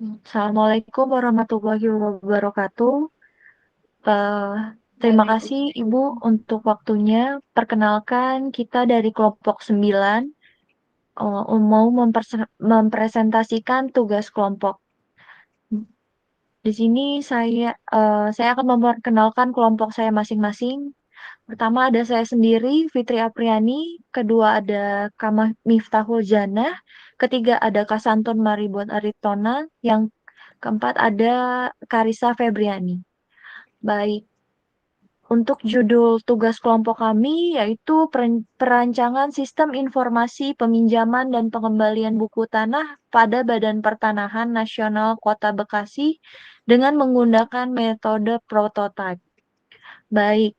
Assalamualaikum warahmatullahi wabarakatuh. Eh, Terima kasih Ibu untuk waktunya. Perkenalkan kita dari kelompok 9 mau mempresentasikan tugas kelompok. Di sini saya akan memperkenalkan kelompok saya masing-masing. Pertama ada saya sendiri, Fitri Apriani. Kedua ada Kamah Miftahul Janah. Ketiga ada Kasantun Maribon Aritona. Yang keempat ada Karisa Febriani. Baik, untuk judul tugas kelompok kami yaitu perancangan sistem informasi peminjaman dan pengembalian buku tanah pada Badan Pertanahan Nasional Kota Bekasi dengan menggunakan metode prototype. Baik,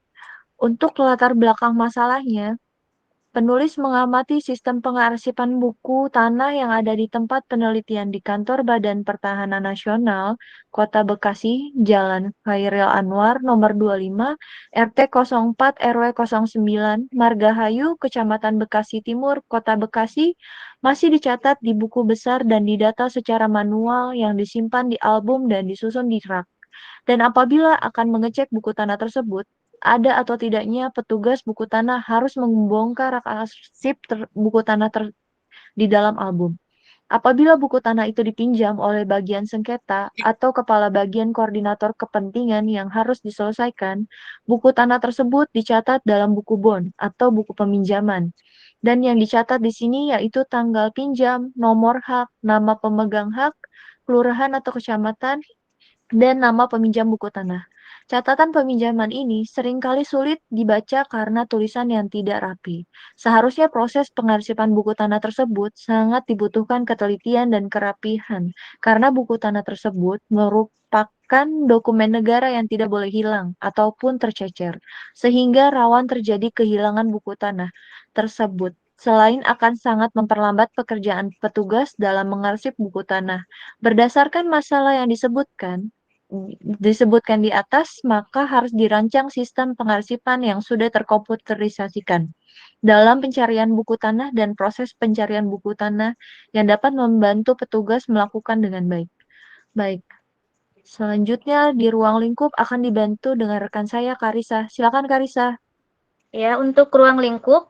untuk latar belakang masalahnya, penulis mengamati sistem pengarsipan buku tanah yang ada di tempat penelitian di kantor Badan Pertahanan Nasional, Kota Bekasi, Jalan Khairil Anwar, nomor 25, RT 04 RW 09, Margahayu, Kecamatan Bekasi Timur, Kota Bekasi, masih dicatat di buku besar dan didata secara manual yang disimpan di album dan disusun di rak. Dan apabila akan mengecek buku tanah tersebut, ada atau tidaknya petugas buku tanah harus membongkar rak arsip buku tanah di dalam album. Apabila buku tanah itu dipinjam oleh bagian sengketa atau kepala bagian koordinator kepentingan yang harus diselesaikan, buku tanah tersebut dicatat dalam buku bond atau buku peminjaman. Dan yang dicatat di sini yaitu tanggal pinjam, nomor hak, nama pemegang hak, kelurahan atau kecamatan, dan nama peminjam buku tanah. Catatan peminjaman ini seringkali sulit dibaca karena tulisan yang tidak rapi. Seharusnya proses pengarsipan buku tanah tersebut sangat dibutuhkan ketelitian dan kerapihan, karena buku tanah tersebut merupakan dokumen negara yang tidak boleh hilang ataupun tercecer, sehingga rawan terjadi kehilangan buku tanah tersebut. Selain akan sangat memperlambat pekerjaan petugas dalam mengarsip buku tanah. Berdasarkan masalah yang disebutkan di atas, maka harus dirancang sistem pengarsipan yang sudah terkomputerisasikan dalam pencarian buku tanah dan proses pencarian buku tanah yang dapat membantu petugas melakukan dengan baik. Baik, selanjutnya di ruang lingkup akan dibantu dengan rekan saya, Karisa. Silakan, Karisa. Ya, untuk ruang lingkup,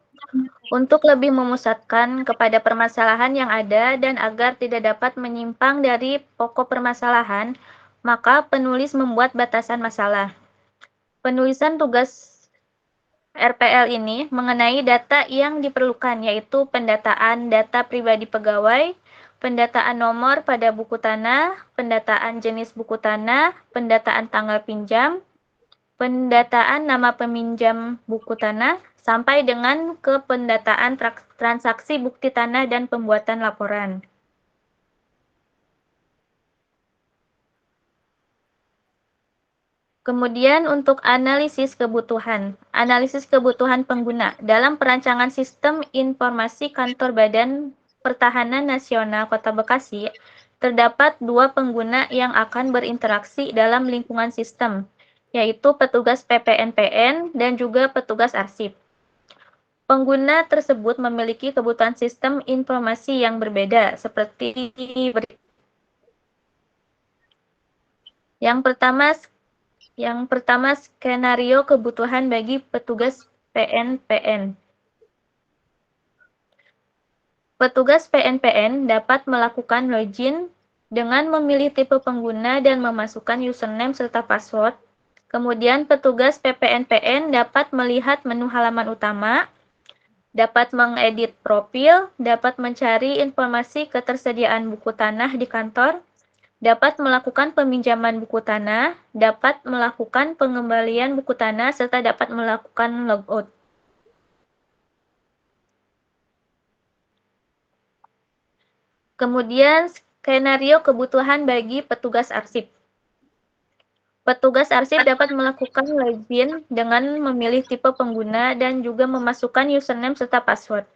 untuk lebih memusatkan kepada permasalahan yang ada dan agar tidak dapat menyimpang dari pokok permasalahan, maka penulis membuat batasan masalah. Penulisan tugas RPL ini mengenai data yang diperlukan, yaitu pendataan data pribadi pegawai, pendataan nomor pada buku tanah, pendataan jenis buku tanah, pendataan tanggal pinjam, pendataan nama peminjam buku tanah, sampai dengan ke pendataan transaksi bukti tanah dan pembuatan laporan. Kemudian untuk analisis kebutuhan pengguna dalam perancangan sistem informasi kantor Badan Pertahanan Nasional Kota Bekasi, terdapat dua pengguna yang akan berinteraksi dalam lingkungan sistem, yaitu petugas PPNPN dan juga petugas arsip. Pengguna tersebut memiliki kebutuhan sistem informasi yang berbeda, seperti yang pertama skenario kebutuhan bagi petugas PNPN. Petugas PNPN dapat melakukan login dengan memilih tipe pengguna dan memasukkan username serta password. Kemudian petugas PPNPN dapat melihat menu halaman utama, dapat mengedit profil, dapat mencari informasi ketersediaan buku tanah di kantor, dapat melakukan peminjaman buku tanah, dapat melakukan pengembalian buku tanah, serta dapat melakukan logout. Kemudian, skenario kebutuhan bagi petugas arsip. Petugas arsip dapat melakukan login dengan memilih tipe pengguna dan juga memasukkan username serta password.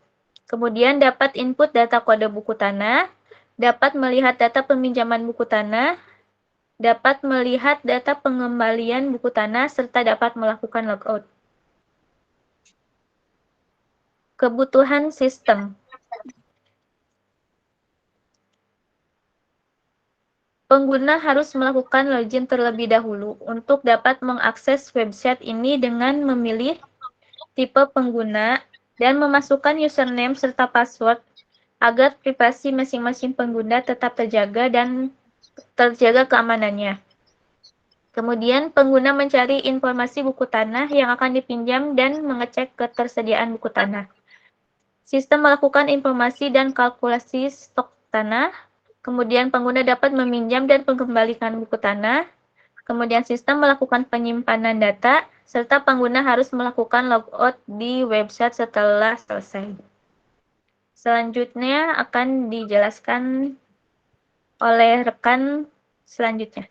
Kemudian dapat input data kode buku tanah, dapat melihat data peminjaman buku tanah, dapat melihat data pengembalian buku tanah, serta dapat melakukan logout. Kebutuhan sistem. Pengguna harus melakukan login terlebih dahulu untuk dapat mengakses website ini dengan memilih tipe pengguna dan memasukkan username serta password agar privasi masing-masing pengguna tetap terjaga dan terjaga keamanannya. Kemudian, pengguna mencari informasi buku tanah yang akan dipinjam dan mengecek ketersediaan buku tanah. Sistem melakukan informasi dan kalkulasi stok tanah. Kemudian pengguna dapat meminjam dan mengembalikan buku tanah. Kemudian sistem melakukan penyimpanan data, serta pengguna harus melakukan logout di website setelah selesai. Selanjutnya akan dijelaskan oleh rekan selanjutnya.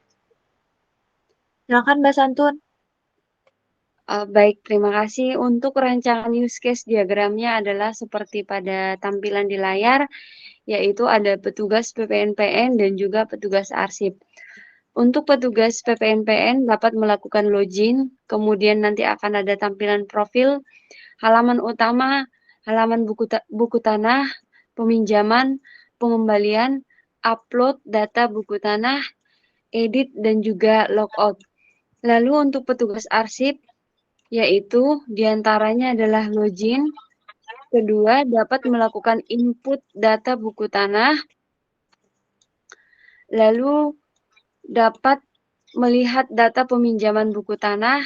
Silakan Mbak Santun. Baik, terima kasih. Untuk rancangan use case diagramnya adalah seperti pada tampilan di layar, yaitu ada petugas PPNPN dan juga petugas arsip. Untuk petugas PPNPN dapat melakukan login, kemudian nanti akan ada tampilan profil, halaman utama, halaman buku tanah, peminjaman, pengembalian, upload data buku tanah, edit, dan juga logout. Lalu untuk petugas arsip, yaitu diantaranya adalah login, kedua dapat melakukan input data buku tanah, lalu dapat melihat data peminjaman buku tanah,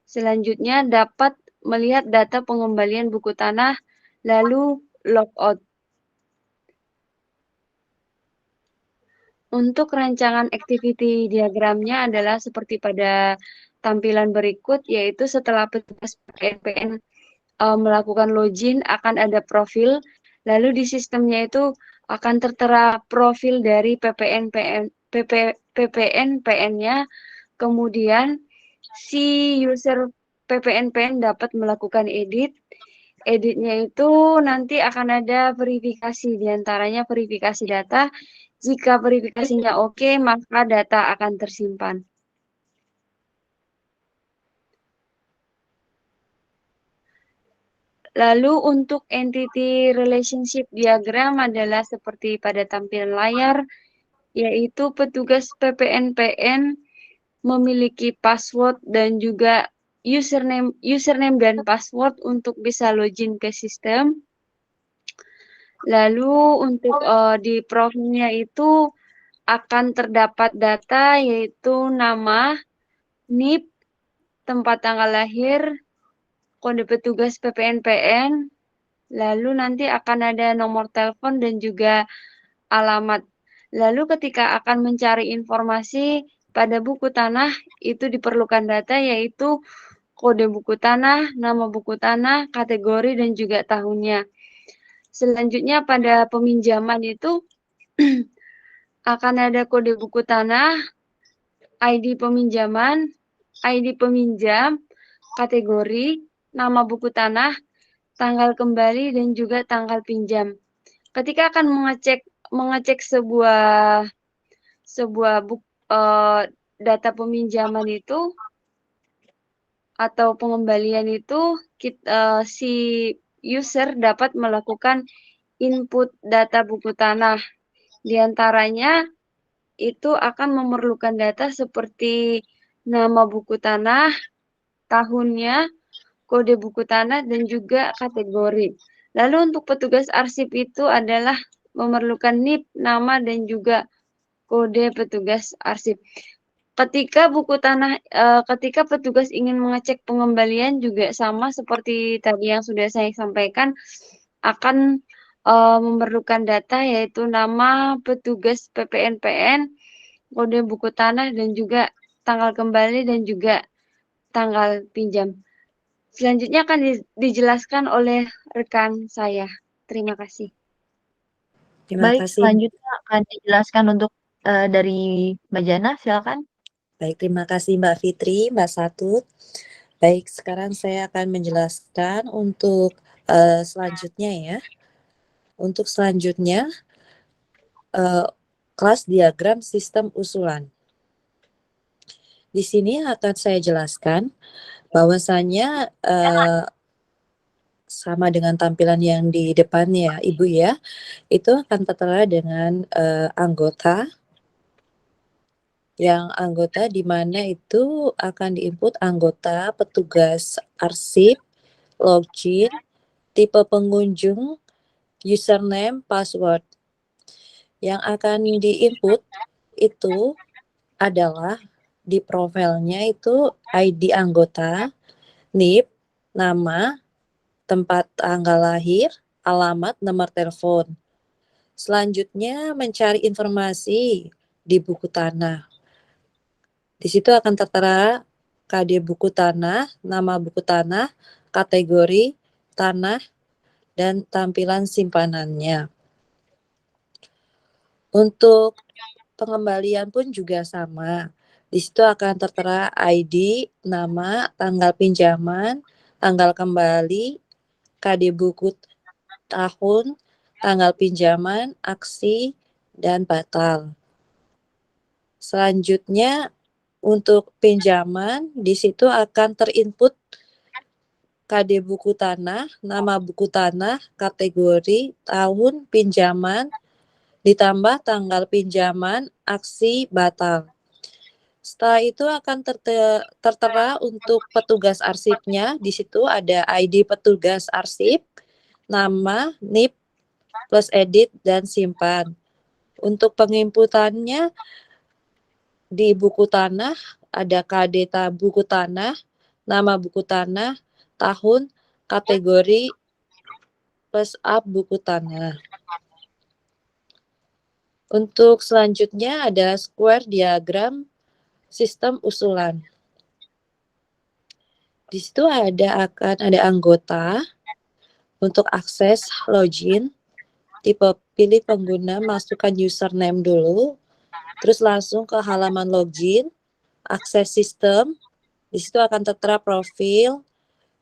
selanjutnya dapat melihat data pengembalian buku tanah, lalu logout. Untuk rancangan activity diagramnya adalah seperti pada tampilan berikut, yaitu setelah petugas PPNPN melakukan login akan ada profil, lalu di sistemnya itu akan tertera profil dari PPNPN-nya, kemudian si user PPNPN dapat melakukan editnya itu nanti akan ada verifikasi, diantaranya verifikasi data. Jika verifikasinya oke, maka data akan tersimpan. Lalu untuk entity relationship diagram adalah seperti pada tampilan layar, yaitu petugas PPNPN memiliki password dan juga username dan password untuk bisa login ke sistem. Lalu untuk di profilnya itu akan terdapat data yaitu nama, NIP, tempat tanggal lahir, kode petugas PPNPN, lalu nanti akan ada nomor telepon dan juga alamat. Lalu ketika akan mencari informasi pada buku tanah, itu diperlukan data yaitu kode buku tanah, nama buku tanah, kategori, dan juga tahunnya. Selanjutnya pada peminjaman itu akan ada kode buku tanah, ID peminjaman, ID peminjam, kategori, nama buku tanah, tanggal kembali, dan juga tanggal pinjam. Ketika akan mengecek sebuah data peminjaman itu atau pengembalian itu, si user dapat melakukan input data buku tanah. Di antaranya itu akan memerlukan data seperti nama buku tanah, tahunnya, kode buku tanah, dan juga kategori. Lalu untuk petugas arsip itu adalah memerlukan NIP, nama, dan juga kode petugas arsip. Ketika ketika petugas ingin mengecek pengembalian juga sama seperti tadi yang sudah saya sampaikan, akan memerlukan data yaitu nama petugas PPNPN, kode buku tanah, dan juga tanggal kembali dan juga tanggal pinjam. Selanjutnya akan dijelaskan oleh rekan saya. Terima kasih. Terima Baik, kasih. selanjutnya akan dijelaskan untuk dari Mbak Jana, silakan. Baik, terima kasih Mbak Fitri, Mbak Satut. Baik, sekarang saya akan menjelaskan untuk selanjutnya ya. Untuk selanjutnya, kelas diagram sistem usulan. Di sini akan saya jelaskan bahwasannya sama dengan tampilan yang di depannya Ibu ya, itu akan tertera dengan anggota, yang anggota di mana itu akan diinput anggota, petugas arsip, login, tipe pengunjung, username, password. Yang akan diinput itu adalah di profilnya itu ID anggota, NIP, nama, tempat tanggal lahir, alamat, nomor telepon. Selanjutnya mencari informasi di buku tanah. Di situ akan tertera KD buku tanah, nama buku tanah, kategori tanah, dan tampilan simpanannya. Untuk pengembalian pun juga sama. Di situ akan tertera ID, nama, tanggal pinjaman, tanggal kembali, KD buku tahun, tanggal pinjaman, aksi, dan batal. Selanjutnya untuk pinjaman di situ akan terinput KD buku tanah, nama buku tanah, kategori, tahun pinjaman, ditambah tanggal pinjaman, aksi, batal. Setelah itu akan tertera untuk petugas arsipnya. Di situ ada ID petugas arsip, nama, NIP, plus edit, dan simpan. Untuk penginputannya di buku tanah ada KD buku tanah, nama buku tanah, tahun, kategori, plus up buku tanah. Untuk selanjutnya ada square diagram sistem usulan. Di situ akan ada anggota untuk akses login, tipe pilih pengguna, masukkan username dulu, terus langsung ke halaman login, akses sistem. Di situ akan tertera profil,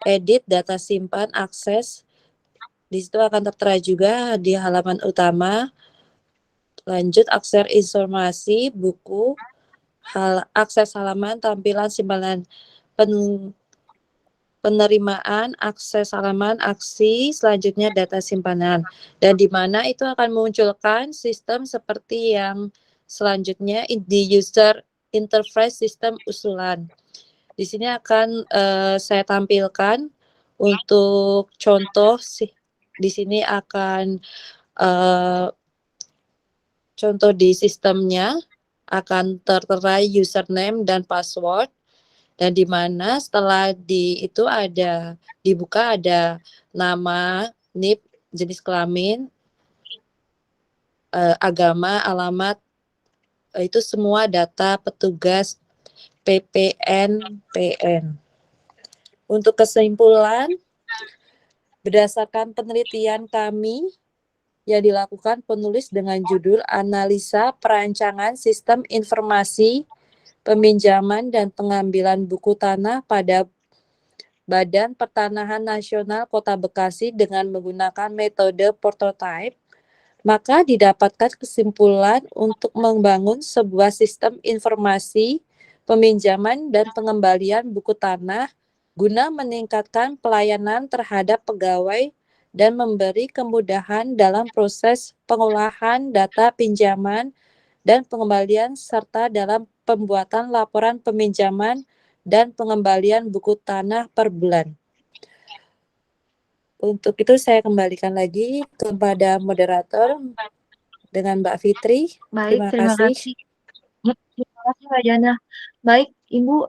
edit, data simpan, akses. Di situ akan tertera juga di halaman utama. Lanjut akses informasi, buku, akses halaman, tampilan, simpanan, penerimaan, akses halaman, aksi, selanjutnya data simpanan. Dan di mana itu akan memunculkan sistem seperti yang selanjutnya di user interface sistem usulan. Di sini akan saya tampilkan untuk contoh sih. Di sini akan contoh di sistemnya akan tertera username dan password, dan di mana setelah itu ada dibuka ada nama, NIP, jenis kelamin, agama, alamat, itu semua data petugas PPNPN. Untuk kesimpulan, berdasarkan penelitian kami yang dilakukan penulis dengan judul Analisa Perancangan Sistem Informasi Peminjaman dan Pengambilan Buku Tanah pada Badan Pertanahan Nasional Kota Bekasi dengan menggunakan metode prototype, maka didapatkan kesimpulan untuk membangun sebuah sistem informasi peminjaman dan pengembalian buku tanah guna meningkatkan pelayanan terhadap pegawai dan memberi kemudahan dalam proses pengolahan data pinjaman dan pengembalian serta dalam pembuatan laporan peminjaman dan pengembalian buku tanah per bulan. Untuk itu saya kembalikan lagi kepada moderator dengan Mbak Fitri. Baik, terima kasih. Terima kasih Mbak Jana. Baik, Ibu,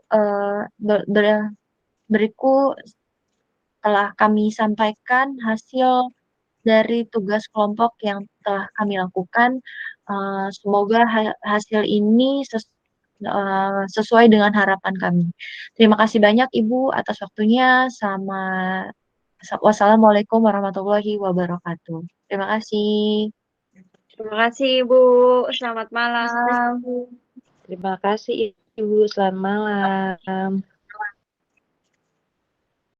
berikut telah kami sampaikan hasil dari tugas kelompok yang telah kami lakukan. Semoga hasil ini sesuai dengan harapan kami. Terima kasih banyak Ibu atas waktunya. Wassalamualaikum warahmatullahi wabarakatuh. Terima kasih. Terima kasih Ibu. Selamat malam. Terima kasih Ibu. Selamat malam.